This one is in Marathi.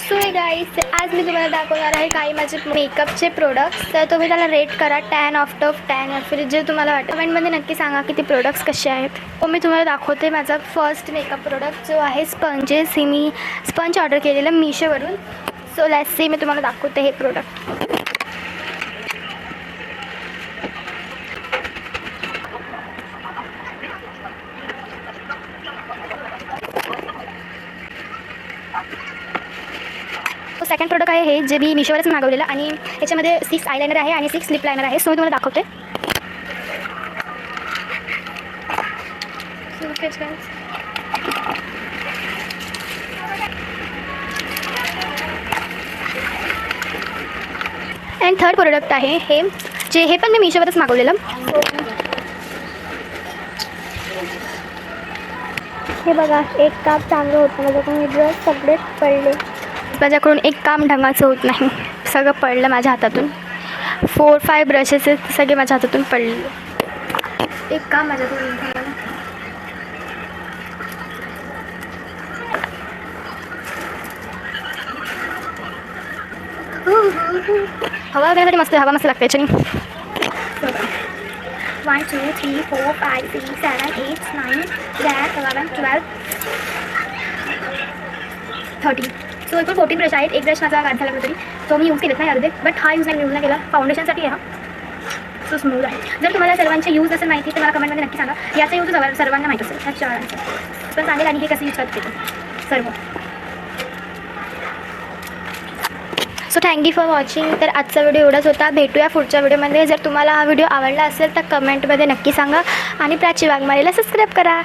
सो गाईज, आज मी तुम्हाला दाखवणार आहे काही माझे मेकअपचे प्रोडक्ट्स. तर तुम्ही त्याला रेट करा 10/10 या फिर जे तुम्हाला वाटतं. कमेंटमध्ये नक्की सांगा की ते प्रोडक्ट्स कसे आहेत. तो मी तुम्हाला दाखवते माझा फर्स्ट मेकअप प्रोडक्ट जो आहे स्पंजेस. ही मी स्पंज ऑर्डर केलेलं मीशोवरून. सो लेट्स सी, मी तुम्हाला दाखवते हे प्रोडक्ट. सेकंड प्रोडक्ट आहे हे, जे मी मीशोवरच मागवलेलं आणि याच्यामध्ये 6 आयलायनर आहे आणि 6 लिप लायनर आहे. सो मी तुम्हाला दाखवते. अँड थर्ड प्रोडक्ट आहे हे पण मी मीशोवरच मागवलेलं. हे बघा, एक काम चांगलं होतं माझ्याकडून, ड्रेस सगळे पडले. माझ्याकडून एक काम ढंगाचं होत नाही, सगळं पडलं माझ्या हातातून. 4-5 ब्रशेस आहेत, सगळे माझ्या हातातून पडले. एक काम माझ्याकडून हवा वगैरे मस्त, हवा मस्त लागते याच्याने. 1 2 3 4 5 6 7 8 9 10 11 12 13. सो एकूण 14 ब्रश आहेत. एक ब्रश माझा गाठ झाला तरी तो मी यूज केलेत नाही अर्धे, बट हा यूज नाही केला. फाउंडेशनसाठी आहे हा. सो स्मूथ आहे. जर तुम्हाला सर्वांचे यूज असेल माहिती तर मला कमेंटमध्ये नक्की सांगा. याचा यूज सर्वांना माहीत असेल, ह्या चारांचा पण सांगेल आणि हे कसं यूज करते सर्व. So thank you for watching. तर आजचा व्हिडिओ एवढाच होता. भेटूया पुढच्या व्हिडिओमध्ये. जर तुम्हाला हा व्हिडिओ आवडला असेल तर कमेंटमध्ये नक्की सांगा आणि प्राची वाघमारेला सबस्क्राईब करा.